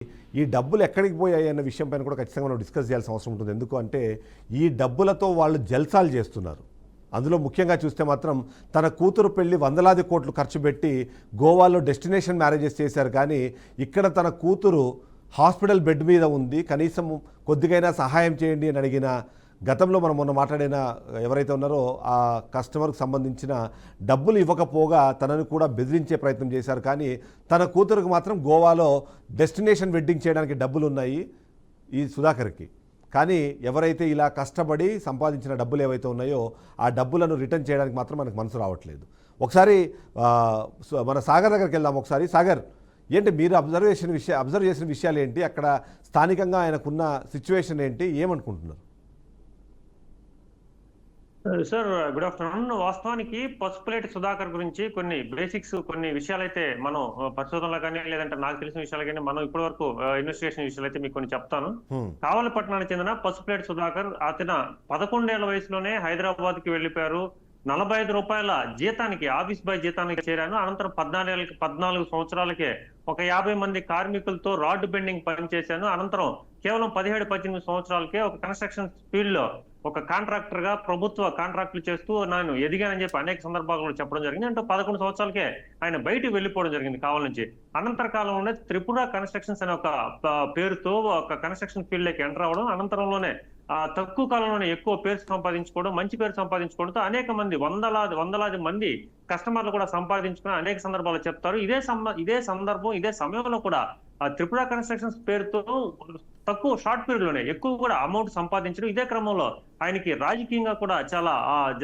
ఈ డబ్బులు ఎక్కడికి పోయాయి అన్న విషయం పైన కూడా ఖచ్చితంగా మనం డిస్కస్ చేయాల్సిన అవసరం ఉంటుంది. ఎందుకు అంటే ఈ డబ్బులతో వాళ్ళు జల్సాలు చేస్తున్నారు. అందులో ముఖ్యంగా చూస్తే మాత్రం తన కూతురు పెళ్లి వందలాది కోట్లు ఖర్చు పెట్టి గోవాలో డెస్టినేషన్ మ్యారేజెస్ చేశారు. కానీ ఇక్కడ తన కూతురు హాస్పిటల్ బెడ్ మీద ఉంది, కనీసం కొద్దిగైనా సహాయం చేయండి అని అడిగిన గతంలో మనం మొన్న మాట్లాడిన ఎవరైతే ఉన్నారో ఆ కస్టమర్కి సంబంధించిన డబ్బులు ఇవ్వకపోగా తనను కూడా బెదిరించే ప్రయత్నం చేశారు. కానీ తన కూతురుకు మాత్రం గోవాలో డెస్టినేషన్ వెడ్డింగ్ చేయడానికి డబ్బులు ఉన్నాయి ఈ సుధాకర్కి. కానీ ఎవరైతే ఇలా కష్టపడి సంపాదించిన డబ్బులు ఏవైతే ఉన్నాయో ఆ డబ్బులను రిటర్న్ చేయడానికి మాత్రం మనకు మనసు రావట్లేదు. ఒకసారి మన సాగర్ దగ్గరికి వెళ్దాం. ఒకసారి సాగర్, ఏంటి మీరు అబ్జర్వ్ చేసిన విషయాలు ఏంటి, అక్కడ స్థానికంగా ఆయనకున్న సిచ్యువేషన్ ఏంటి, ఏమనుకుంటున్నారు? Sir good afternoon. వాస్తవానికి పసుపులేటి సుధాకర్ గురించి కొన్ని బేసిక్స్, కొన్ని విషయాలైతే మనం పరిశోధనలో కానీ లేదంటే నాకు తెలిసిన విషయాలు కానీ మనం ఇప్పటి వరకు ఇన్వెస్టిగేషన్ విషయాలు అయితే మీకు కొన్ని చెప్తాను. కావలిపట్నానికి చెందిన పసుపులేటి సుధాకర్ అతను 11 ఏళ్ల వయసులోనే హైదరాబాద్ కి వెళ్లిపోయారు. 45 రూపాయల జీతానికి, ఆఫీస్ బాయ్ జీతానికి చేరాను. అనంతరం 14 సంవత్సరాలకే ఒక 50 మంది కార్మికులతో రాడ్ బెండింగ్ పనిచేశాను. అనంతరం కేవలం 17-18 సంవత్సరాలకే ఒక కన్స్ట్రక్షన్ ఫీల్డ్ లో ఒక కాంట్రాక్టర్ గా ప్రభుత్వ కాంట్రాక్టులు చేస్తూ నేను ఎదిగానని చెప్పి అనేక సందర్భాల్లో చెప్పడం జరిగింది. అంటే 11 సంవత్సరాలకే ఆయన బయటికి వెళ్లిపోవడం జరిగింది కావాలి నుంచి. అనంతర కాలంలోనే త్రిపుర కన్స్ట్రక్షన్స్ అనే ఒక పేరుతో ఒక కన్స్ట్రక్షన్ ఫీల్డ్ లోకి ఎంటర్ అవ్వడం, అనంతరంలోనే తక్కువ కాలంలోనే ఎక్కువ పేరు సంపాదించుకోవడం, మంచి పేరు సంపాదించుకోవడంతో అనేక మంది వందలాది మంది కస్టమర్లు కూడా సంపాదించుకుని అనేక సందర్భాలు చెప్తారు. ఇదే సమయంలో కూడా త్రిపుర కన్స్ట్రక్షన్స్ పేరుతో తక్కువ షార్ట్ పీరియడ్ లోనే ఎక్కువ కూడా అమౌంట్ సంపాదించడం. ఇదే క్రమంలో ఆయనకి రాజకీయంగా కూడా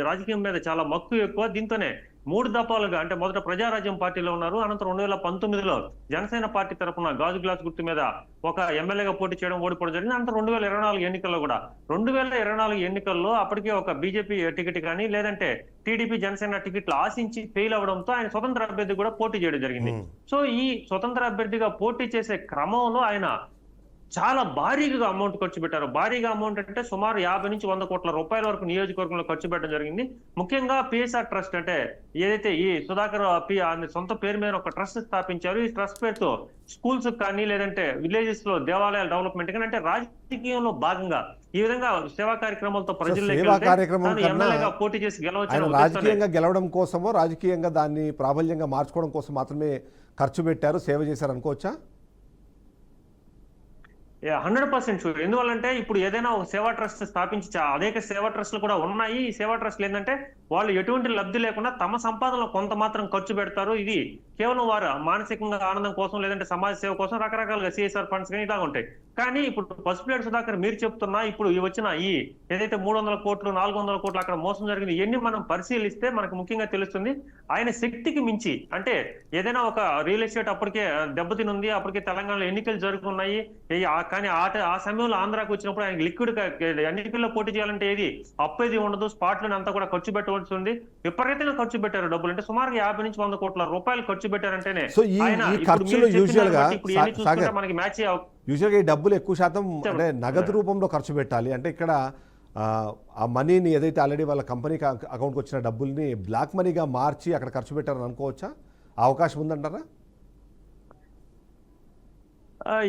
రాజకీయం మీద చాలా మక్కువ ఎక్కువ. దీంతోనే 3 దఫాలుగా, అంటే మొదట ప్రజారాజ్యం పార్టీలో ఉన్నారు, అనంతరం 2019లో జనసేన పార్టీ తరఫున గాజు గ్లాస్ గుర్తు మీద ఒక ఎమ్మెల్యేగా పోటీ చేయడం, ఓడిపోవడం జరిగింది. అనంతరం 2024 ఎన్నికల్లో కూడా 2024 ఎన్నికల్లో అప్పటికే ఒక బీజేపీ టికెట్ కానీ లేదంటే టీడీపీ జనసేన టికెట్లు ఆశించి ఫెయిల్ అవడంతో ఆయన స్వతంత్ర అభ్యర్థి కూడా పోటీ చేయడం జరిగింది. సో ఈ స్వతంత్ర అభ్యర్థిగా పోటీ చేసే క్రమంలో ఆయన చాలా భారీగా అమౌంట్ ఖర్చు పెట్టారు. భారీగా అమౌంట్ అంటే సుమారు 50 నుంచి 100 కోట్ల రూపాయల వరకు నియోజకవర్గంలో ఖర్చు పెట్టడం జరిగింది. ముఖ్యంగా పిఎస్ఆర్ ట్రస్ట్, అంటే ఏదైతే ఈ సుధాకర్ సొంత పేరు మీద ఒక ట్రస్ట్ స్థాపించారు. ఈ ట్రస్ట్ పేరుతో స్కూల్స్ కానీ లేదంటే విలేజెస్ లో దేవాలయాల డెవలప్మెంట్ కానీ, అంటే రాజకీయంలో భాగంగా ఈ విధంగా సేవా కార్యక్రమాలతో ప్రజల్లో పోటీ చేసి రాజకీయంగా గెలవడం కోసమో రాజకీయంగా దాన్ని ప్రాబల్యంగా మార్చుకోవడం కోసం మాత్రమే ఖర్చు పెట్టారు, సేవ చేశారు అనుకోవచ్చా? 100% షూర్. ఎందువల్లంటే ఇప్పుడు ఏదైనా ఒక సేవా ట్రస్ట్ స్థాపించి అనేక సేవా ట్రస్టులు కూడా ఉన్నాయి. ఈ సేవా ట్రస్టులు ఏంటంటే వాళ్ళు ఎటువంటి లబ్ధి లేకుండా తమ సంపాదనలో కొంత మాత్రం ఖర్చు పెడతారు. ఇది కేవలం వారు మానసికంగా ఆనందం కోసం లేదంటే సమాజ సేవ కోసం రకరకాలుగా సిఎస్ఆర్ ఫండ్స్ కానీ ఇలాగ ఉంటాయి. కానీ ఇప్పుడు పసుపులేటి సుధాకర్ మీరు చెప్తున్నా ఇప్పుడు వచ్చిన ఏదైతే 300 కోట్లు 400 కోట్లు అక్కడ మోసం జరిగింది, ఇవన్నీ మనం పరిశీలిస్తే మనకు ముఖ్యంగా తెలుస్తుంది ఆయన శక్తికి మించి, అంటే ఏదైనా ఒక రియల్ ఎస్టేట్ అప్పటికే దెబ్బతినుంది, అప్పటికే తెలంగాణలో ఎన్నికలు జరుగుతున్నాయి. కానీ ఆ సమయంలో ఆంధ్రాకి వచ్చినప్పుడు ఆయన లిక్విడ్ ఎన్నికల్లో పోటీ చేయాలంటే ఏది అప్పేది ఉండదు, స్పాట్ లోనే అంతా కూడా ఖర్చు పెట్టవలసి ఉంది. విపరీతంగా ఖర్చు పెట్టారు డబ్బులు, అంటే సుమారుగా 50 నుంచి 100 కోట్ల రూపాయలు ఖర్చు పెట్టారంటేనే మనకి మ్యాచ్ యూజువల్గా ఈ డబ్బులు ఎక్కువ శాతం అంటే నగదు రూపంలో ఖర్చు పెట్టాలి. అంటే ఇక్కడ ఆ మనీని ఏదైతే ఆల్రెడీ వాళ్ళ కంపెనీకి అకౌంట్కి వచ్చిన డబ్బుల్ని బ్లాక్ మనీగా మార్చి అక్కడ ఖర్చు పెట్టారని అనుకోవచ్చా? అవకాశం ఉందంటారా?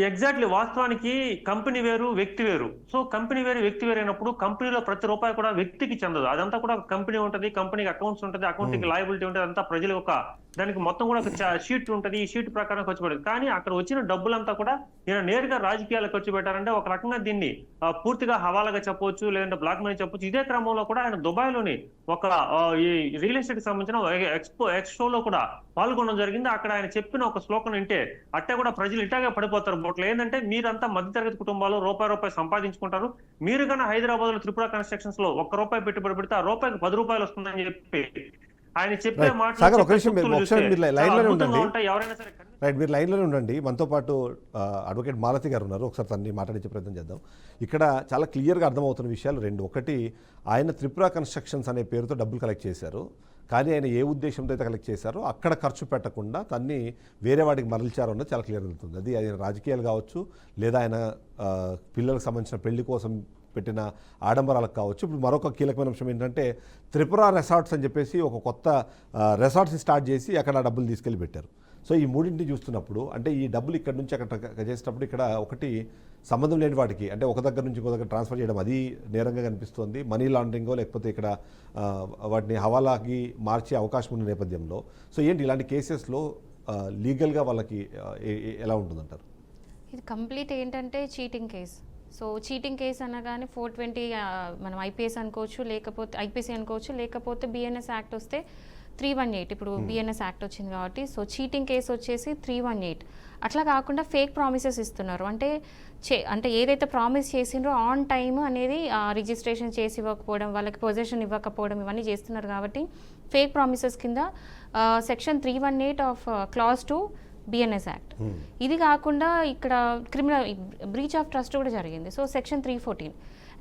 ఎగ్జాక్ట్లీ. వాస్తవానికి కంపెనీ వేరు, వ్యక్తి వేరు. సో కంపెనీ వేరు, వ్యక్తి వేరు అయినప్పుడు కంపెనీలో ప్రతి రూపాయి కూడా వ్యక్తికి చెందదు. అదంతా కూడా కంపెనీ ఉంటుంది, కంపెనీకి అకౌంట్స్ ఉంటుంది, అకౌంట్కి లయబిలిటీ ఉంటుంది, అంతా ప్రజల దానికి మొత్తం కూడా ఒక షీట్ ఉంటుంది. ఈ షీట్ ప్రకారం ఖర్చు పెట్టదు. కానీ అక్కడ వచ్చిన డబ్బులంతా కూడా ఈయన నేరుగా రాజకీయాలకు ఖర్చు పెట్టారంటే ఒక రకంగా దీన్ని పూర్తిగా హవాలాగా చెప్పవచ్చు, లేదంటే బ్లాక్ మనీ చెప్పొచ్చు. ఇదే క్రమంలో కూడా ఆయన దుబాయ్లోని ఒక ఈ రియల్ ఎస్టేట్ కి సంబంధించిన ఎక్స్పోలో కూడా పాల్గొనడం జరిగింది. అక్కడ ఆయన చెప్పిన ఒక శ్లోకం వింటే అట్టే కూడా ప్రజలు ఇట్టాగే పడిపోతారు బోట్లు. ఏంటంటే మీరంతా మధ్యతరగతి కుటుంబాలు రూపాయి సంపాదించుకుంటారు, మీరు కన్నా హైదరాబాద్ లో త్రిపుర కన్స్ట్రక్షన్స్ లో ₹1 పెట్టుబడి పెడితే ఆ రూపాయికి ₹10 వస్తుందని చెప్పి ఆయన చెప్పే మీరు లైన్లోనే ఉండండి. మనతో పాటు అడ్వకేట్ మాలతి గారు ఉన్నారు, ఒకసారి తన్ని మాట్లాడించే ప్రయత్నం చేద్దాం. ఇక్కడ చాలా క్లియర్గా అర్థమవుతున్న విషయాలు రెండు. ఒకటి, ఆయన త్రిపుర కన్స్ట్రక్షన్స్ అనే పేరుతో డబ్బులు కలెక్ట్ చేశారు. కానీ ఆయన ఏ ఉద్దేశంతో అయితే కలెక్ట్ చేశారో అక్కడ ఖర్చు పెట్టకుండా తన్ని వేరే వాటికి మరల్చారు అన్నది చాలా క్లియర్ అవుతుంది. అది ఆయన రాజకీయాలు కావచ్చు, లేదా ఆయన పిల్లలకు సంబంధించిన పెళ్లి కోసం పెట్టిన ఆడంబరాలకు కావచ్చు. ఇప్పుడు మరొక కీలకమైన అంశం ఏంటంటే త్రిపుర రెసార్ట్స్ అని చెప్పేసి ఒక కొత్త రెసార్ట్స్ స్టార్ట్ చేసి అక్కడ డబ్బులు తీసుకెళ్ళి పెట్టారు. సో ఈ మూడింటిని చూస్తున్నప్పుడు అంటే ఈ డబ్బులు ఇక్కడ నుంచి అక్కడ చేసేటప్పుడు ఇక్కడ ఒకటి సంబంధం లేని వాటికి అంటే ఒక దగ్గర నుంచి ఇంకో దగ్గర ట్రాన్స్ఫర్ చేయడం అది నేరంగా కనిపిస్తుంది, మనీ లాండరింగో లేకపోతే ఇక్కడ వాటిని హవాలాకి మార్చే అవకాశం ఉన్న నేపథ్యంలో సో ఏంటి ఇలాంటి కేసెస్లో లీగల్గా వాళ్ళకి ఎలా ఉంటుందంటారు? ఇది కంప్లీట్ ఏంటంటే cheating case. So cheating case అనగానే 420 మనం ఐపీఎస్ అనుకోవచ్చు, లేకపోతే ఐపీసీ అనుకోవచ్చు, లేకపోతే బిఎన్ఎస్ యాక్ట్ వస్తే 318. ఇప్పుడు బిఎన్ఎస్ యాక్ట్ వచ్చింది కాబట్టి సో చీటింగ్ కేసు వచ్చేసి 318. అట్లా కాకుండా ఫేక్ ప్రామిసెస్ ఇస్తున్నారు. అంటే ఏదైతే ప్రామిస్ చేసిండ్రో ఆన్ టైమ్ అనేది రిజిస్ట్రేషన్ చేసి ఇవ్వకపోవడం, వాళ్ళకి పొజిషన్ ఇవ్వకపోవడం ఇవన్నీ చేస్తున్నారు కాబట్టి ఫేక్ ప్రామిసెస్ కింద section 318 of clause 2 BNS act. ఇది కాకుండా ఇక్కడ క్రిమినల్ బ్రీచ్ ఆఫ్ ట్రస్ట్ కూడా జరిగింది. So section 314.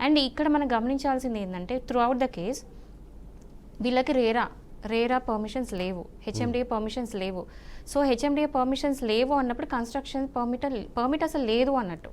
అండ్ ఇక్కడ మనం గమనించాల్సింది ఏంటంటే త్రూ అవుట్ ద కేస్ వీళ్ళకి రేరా పర్మిషన్స్ లేవు, హెచ్ఎండిఏ పర్మిషన్స్ లేవు. సో హెచ్ఎండిఏ పర్మిషన్స్ లేవు అన్నప్పుడు కన్స్ట్రక్షన్ పర్మిట్ అసలు లేదు అన్నట్టు.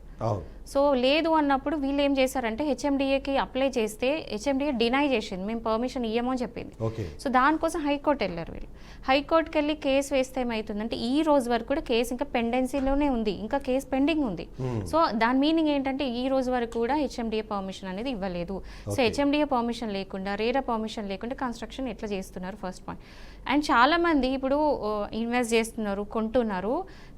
సో లేదు అన్నప్పుడు వీళ్ళు ఏం చేశారంటే హెచ్ఎండిఏకి అప్లై చేస్తే హెచ్ఎండిఏ డినై చేసింది, మేము పర్మిషన్ ఇయ్యము అని చెప్పింది. సో దానికోసం హైకోర్టు వెళ్ళారు వీళ్ళు. హైకోర్టుకి వెళ్ళి కేసు వేస్తే ఏమవుతుందంటే ఈ రోజు వరకు కూడా కేసు ఇంకా పెండెన్సీలోనే ఉంది, ఇంకా కేసు పెండింగ్ ఉంది. సో దాని మీనింగ్ ఏంటంటే ఈ రోజు వరకు కూడా హెచ్ఎండిఏ పర్మిషన్ అనేది ఇవ్వలేదు. సో హెచ్ఎండిఏ పర్మిషన్ లేకుండా రేరా పర్మిషన్ లేకుండా కన్స్ట్రక్షన్ ఎట్లా చేస్తున్నారు ఫస్ట్ పాయింట్. అండ్ చాలామంది ఇప్పుడు ఇన్వెస్ట్ చేస్తున్నారు, కొంటున్నారు,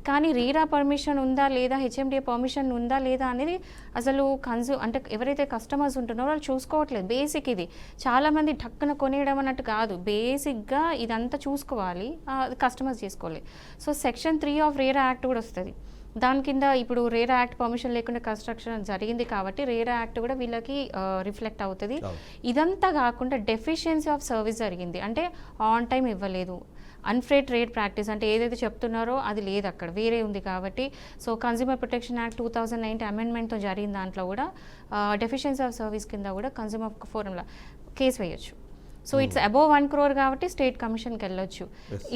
కానీ రీరా పర్మిషన్ ఉందా లేదా, హెచ్ఎండిఏ పర్మిషన్ ఉందా లేదా అనేది అసలు అంటే ఎవరైతే కస్టమర్స్ ఉంటున్నారో వాళ్ళు చూసుకోవట్లేదు. బేసిక్ ఇది చాలామంది టక్కున కొనేయడం అన్నట్టు కాదు, బేసిక్గా ఇదంతా చూసుకోవాలి, కస్టమర్స్ చేసుకోవాలి. So section 3 of RERA act కూడా వస్తుంది. దాని కింద ఇప్పుడు రేరా యాక్ట్ పర్మిషన్ లేకుండా కన్స్ట్రక్షన్ జరిగింది కాబట్టి రేరా యాక్ట్ కూడా వీళ్ళకి రిఫ్లెక్ట్ అవుతుంది. ఇదంతా కాకుండా డెఫిషియన్సీ ఆఫ్ సర్వీస్ జరిగింది, అంటే ఆన్ టైం ఇవ్వలేదు, అన్ఫేర్ ట్రేడ్ ప్రాక్టీస్ అంటే ఏదైతే చెప్తున్నారో అది లేదు, అక్కడ వేరే ఉంది కాబట్టి. సో కన్జ్యూమర్ ప్రొటెక్షన్ యాక్ట్ 2019 అమెండ్మెంట్తో జరిగిన దాంట్లో కూడా డెఫిషియన్సీ ఆఫ్ సర్వీస్ కింద కూడా కన్జ్యూమర్ ఫోరంలో కేసు వేయొచ్చు. సో ఇట్స్ అబోవ్ 1 crore కాబట్టి స్టేట్ కమిషన్కి వెళ్ళొచ్చు.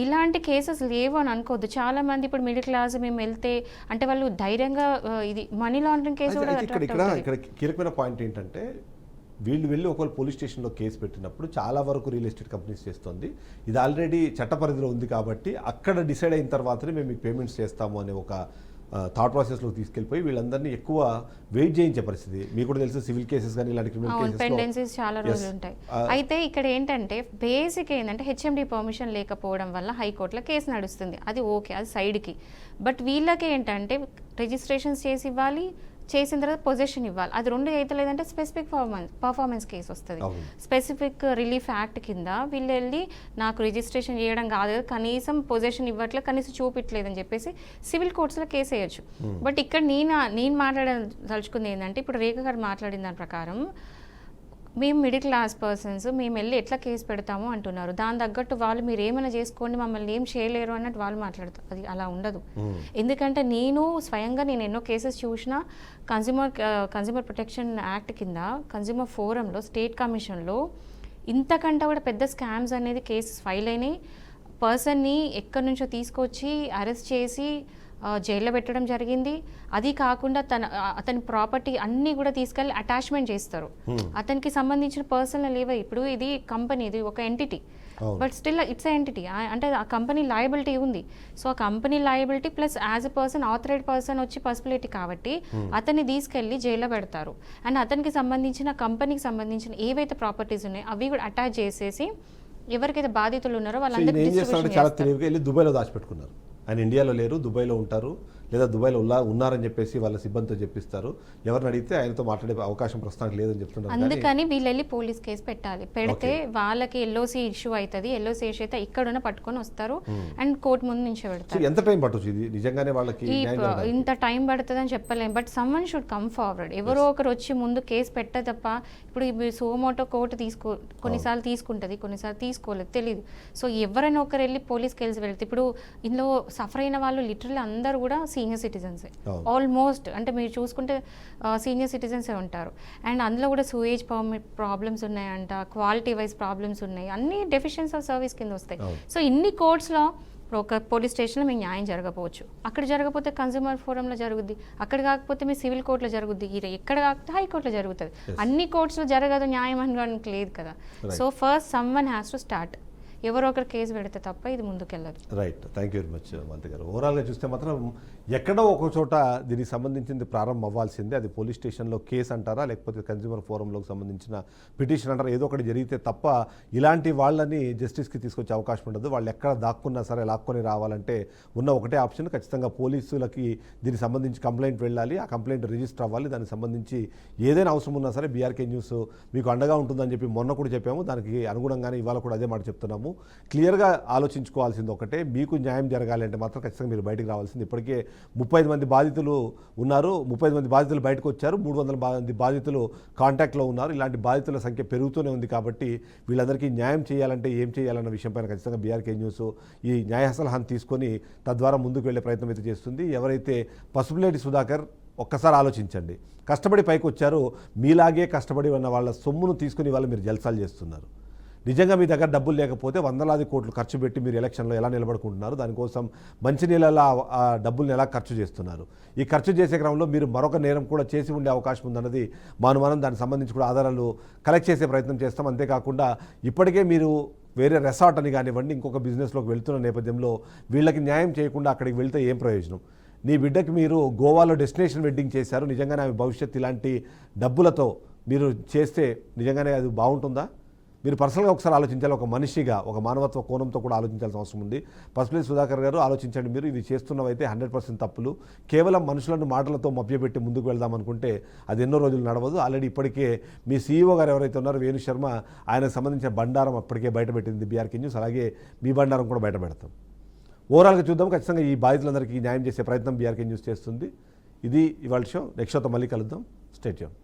ఇలాంటి కేసెస్ లేవు అని అనుకోవద్దు. చాలా మంది ఇప్పుడు మిడిల్ క్లాస్ మేము వెళ్తే అంటే వాళ్ళు ధైర్యంగా ఇది మనీ లాండరింగ్ కేసు కూడా ఇక్కడ కీలకమైన పాయింట్ ఏంటంటే వీళ్ళు వెళ్ళి ఒకవేళ పోలీస్ స్టేషన్లో కేసు పెట్టినప్పుడు చాలా వరకు రియల్ ఎస్టేట్ కంపెనీస్ చేస్తుంది ఇది ఆల్రెడీ చట్ట పరిధిలో ఉంది కాబట్టి అక్కడ డిసైడ్ అయిన తర్వాతనే మేము మీకు పేమెంట్స్ చేస్తాము అనే ఒక థాట్ ప్రాసెస్లో తీసుకెళ్ళిపోయి వీళ్ళందరినీ ఎక్కువ వెయిట్ చేయించే పరిస్థితి. మీకు కూడా తెలుసు సివిల్ కేసెస్ కానీ ఇలాంటి క్రిమినల్ పెండెన్సీస్ చాలా రోజులు ఉంటాయి. అయితే ఇక్కడ ఏంటంటే బేసిక్ ఏంటంటే హెచ్ఎండి పర్మిషన్ లేకపోవడం వల్ల హైకోర్టులో కేసు నడుస్తుంది, అది ఓకే, అది సైడ్కి. బట్ వీళ్ళకి ఏంటంటే రిజిస్ట్రేషన్స్ చేసి ఇవ్వాలి, చేసిన తర్వాత పొజిషన్ ఇవ్వాలి, అది రెండు అయితే లేదంటే స్పెసిఫిక్ పర్ఫార్మెన్స్ కేసు వస్తుంది. స్పెసిఫిక్ రిలీఫ్ యాక్ట్ కింద వీళ్ళు వెళ్ళి నాకు రిజిస్ట్రేషన్ చేయడం కాదు, కనీసం పొజిషన్ ఇవ్వట్లేదు, కనీసం చూపించలేదని చెప్పేసి సివిల్ కోర్ట్స్లో కేసు వేయచ్చు. బట్ ఇక్కడ నేను మాట్లాడదలుచుకుంది ఏంటంటే ఇప్పుడు రేఖ గారు మాట్లాడిన దాని ప్రకారం మేము మిడిల్ క్లాస్ పర్సన్స్ మేము వెళ్ళి ఎట్లా కేసు పెడతాము అంటున్నారు. దాని తగ్గట్టు వాళ్ళు మీరు ఏమైనా చేసుకోండి మమ్మల్ని ఏం చేయలేరు అన్నట్టు వాళ్ళు మాట్లాడతారు. అది అలా ఉండదు. ఎందుకంటే స్వయంగా నేను ఎన్నో కేసెస్ చూసినా కన్జ్యూమర్ ప్రొటెక్షన్ యాక్ట్ కింద కన్జ్యూమర్ ఫోరంలో స్టేట్ కమిషన్లో ఇంతకంటే కూడా పెద్ద స్కామ్స్ అనేది కేసెస్ ఫైల్ అయినాయి. పర్సన్ని ఎక్కడి నుంచో తీసుకొచ్చి అరెస్ట్ చేసి జైల్లో పెట్టడం జరిగింది. అది కాకుండా అతని ప్రాపర్టీ అన్నీ కూడా తీసుకెళ్ళి అటాచ్మెంట్ చేస్తారు. అతనికి సంబంధించిన పర్సనల్ లేవో ఇప్పుడు ఇది కంపెనీ, ఇది ఒక entity, but still it's entity, అంటే ఆ కంపెనీ లయబిలిటీ ఉంది. సో ఆ company liability plus as a person authorized person వచ్చి పాసిబిలిటీ కాబట్టి అతన్ని తీసుకెళ్లి జైల్లో పెడతారు. అండ్ అతనికి సంబంధించిన కంపెనీకి సంబంధించిన ఏవైతే ప్రాపర్టీస్ ఉన్నాయో అవి కూడా అటాచ్ చేసేసి ఎవరికైతే బాధితులు ఉన్నారో వాళ్ళందరికీ చాలా తెలివిగా వెళ్ళి దుబాయ్లో దాచిపెట్టుకున్నారు. ఆయన ఇండియాలో లేరు, దుబాయ్లో ఉంటారు, లేదా దుబాయ్లో ఉన్నారని చెప్పేసి వాళ్ళ సిబ్బందితో చెప్పిస్తారు. ఎవరిని అడిగితే ఆయనతో మాట్లాడే అవకాశం ప్రస్తుతానికి లేదని చెప్తున్నారు. అందుకని వీళ్ళు వెళ్ళి పోలీస్ కేసు పెట్టాలి. పెడితే వాళ్ళకి ఎల్ఓసి ఇష్యూ అవుతుంది. ఎల్ఓసి ఇష్యూ అయితే ఇక్కడున్న పట్టుకొని వస్తారు అండ్ కోర్టు ముందు నుంచి పెడతారు. ఎంత టైం పట్టొచ్చు ఇది నిజంగానే వాళ్ళకి? ఇంత టైం పడుతుంది అని చెప్పలేము, but someone should come forward. ఎవరో ఒకరు వచ్చి ముందు కేసు పెట్ట తప్ప ఇప్పుడు సోమోటో కోర్టు కొన్నిసార్లు తీసుకుంటుంది, కొన్నిసార్లు తీసుకోలేదు, తెలియదు. సో ఎవరైనా ఒకరు వెళ్ళి పోలీస్కి వెళ్ళి వెళ్తే ఇప్పుడు ఇందులో సఫర్ అయిన వాళ్ళు లిటరల్లీ అందరూ కూడా సీనియర్ సిటిజన్సే ఆల్మోస్ట్. అంటే మీరు చూసుకుంటే సీనియర్ సిటిజన్సే ఉంటారు. అండ్ అందులో కూడా సూయేజ్ ప్రాబ్లమ్స్ ఉన్నాయంట, క్వాలిటీ వైజ్ ప్రాబ్లమ్స్ ఉన్నాయి, అన్ని డెఫిషియన్సీ ఆఫ్ సర్వీస్ కింద వస్తాయి. సో ఇన్ని కోర్ట్స్లో ఒక పోలీస్ స్టేషన్లో మీకు న్యాయం జరగకపోవచ్చు, అక్కడ జరగకపోతే కన్జ్యూమర్ ఫోరంలో జరుగుద్ది, అక్కడ కాకపోతే మీ సివిల్ కోర్టులో జరుగుద్ది, ఎక్కడ కాకపోతే హైకోర్టులో జరుగుతుంది. అన్ని కోర్ట్స్లో జరగదు న్యాయం అనడానికి లేదు కదా. So first someone has to start. ఎవరో ఒకరు కేసు పెడితే తప్ప ఇది ముందుకెళ్ళదు. Right, thank you very much మంత్రి గారు. ఓవరాల్గా చూస్తే మాత్రం ఎక్కడో ఒక చోట దీనికి సంబంధించింది ప్రారంభం అవ్వాల్సిందే. అది పోలీస్ స్టేషన్లో కేసు అంటారా, లేకపోతే కన్జ్యూమర్ ఫోరంలోకి సంబంధించిన పిటిషన్ అంటారా, ఏదో ఒకటి జరిగితే తప్ప ఇలాంటి వాళ్ళని జస్టిస్కి తీసుకొచ్చే అవకాశం ఉండదు. వాళ్ళు ఎక్కడ దాక్కున్నా సరే లాక్కొని రావాలంటే ఉన్న ఒకటే ఆప్షన్, ఖచ్చితంగా పోలీసులకి దీనికి సంబంధించి కంప్లైంట్ వెళ్ళాలి, ఆ కంప్లైంట్ రిజిస్టర్ అవ్వాలి. దానికి సంబంధించి ఏదైనా అవసరం ఉన్నా సరే బీఆర్కే న్యూస్ మీకు అండగా ఉంటుందని చెప్పి మొన్న కూడా చెప్పాము. దానికి అనుగుణంగానే ఇవాళ కూడా అదే మాట చెప్తున్నాము. క్లియర్గా ఆలోచించుకోవాల్సింది ఒకటే, మీకు న్యాయం జరగాలి అంటే మాత్రం ఖచ్చితంగా మీరు బయటకు రావాల్సింది. ఇప్పటికే 35 మంది బాధితులు ఉన్నారు, 35 మంది బాధితులు బయటకు వచ్చారు, 300 మంది బాధితులు కాంటాక్ట్లో ఉన్నారు. ఇలాంటి బాధితుల సంఖ్య పెరుగుతూనే ఉంది. కాబట్టి వీళ్ళందరికీ న్యాయం చేయాలంటే ఏం చేయాలన్న విషయంపైన ఖచ్చితంగా బీఆర్కే న్యూస్ ఈ న్యాయ సలహాను తీసుకొని తద్వారా ముందుకు వెళ్ళే ప్రయత్నం అయితే చేస్తుంది. ఎవరైతే పసుపులేటి సుధాకర్, ఒక్కసారి ఆలోచించండి, కష్టపడి పైకి వచ్చారు, మీలాగే కష్టపడి ఉన్న వాళ్ళ సొమ్మును తీసుకుని వాళ్ళు మీరు జల్సాలు చేస్తున్నారు. నిజంగా మీ దగ్గర డబ్బులు లేకపోతే వందలాది కోట్లు ఖర్చు పెట్టి మీరు ఎలక్షన్లో ఎలా నిలబడుకుంటున్నారు, దానికోసం మంచినీళ్ళ ఆ డబ్బుల్ని ఎలా ఖర్చు చేస్తున్నారు. ఈ ఖర్చు చేసే క్రమంలో మీరు మరొక నేరం కూడా చేసి ఉండే అవకాశం ఉందన్నది మనం దానికి సంబంధించి కూడా ఆధారాలు కలెక్ట్ చేసే ప్రయత్నం చేస్తాం. అంతేకాకుండా ఇప్పటికే మీరు వేరే రెసార్ట్ అని కానివ్వండి, ఇంకొక బిజినెస్లోకి వెళ్తున్న నేపథ్యంలో వీళ్ళకి న్యాయం చేయకుండా అక్కడికి వెళ్తే ఏం ప్రయోజనం? నీ బిడ్డకి మీరు గోవాలో డెస్టినేషన్ వెడ్డింగ్ చేశారు, నిజంగానే ఆమె భవిష్యత్తు ఇలాంటి డబ్బులతో మీరు చేస్తే నిజంగానే అది బాగుంటుందా? మీరు పర్సనల్గా ఒకసారి ఆలోచించాలి. ఒక మనిషిగా, ఒక మానవత్వ కోణంతో కూడా ఆలోచించాల్సిన అవసరం ఉంది. పసుపులేటి సుధాకర్ గారు ఆలోచించండి. మీరు ఇది చేస్తున్నవైతే 100% తప్పులు. కేవలం మనుషులను మాటలతో మభ్యపెట్టి ముందుకు వెళ్దాం అనుకుంటే అది ఎన్నో రోజులు నడవదు. ఆల్రెడీ ఇప్పటికే మీ సీఈఓ గారు ఎవరైతే ఉన్నారో వేణు శర్మ, ఆయనకు సంబంధించిన బండారం అప్పటికే బయటపెట్టింది బీఆర్కే న్యూస్. అలాగే మీ బండారం కూడా బయట పెడతాం. ఓవరాల్గా చూద్దాం. ఖచ్చితంగా ఈ బాధితులందరికీ న్యాయం చేసే ప్రయత్నం బీఆర్కే న్యూస్ చేస్తుంది. ఇది ఇవాళ షో. నెక్స్ట్ షోతో మళ్ళీ కలుద్దాం. Stay tune.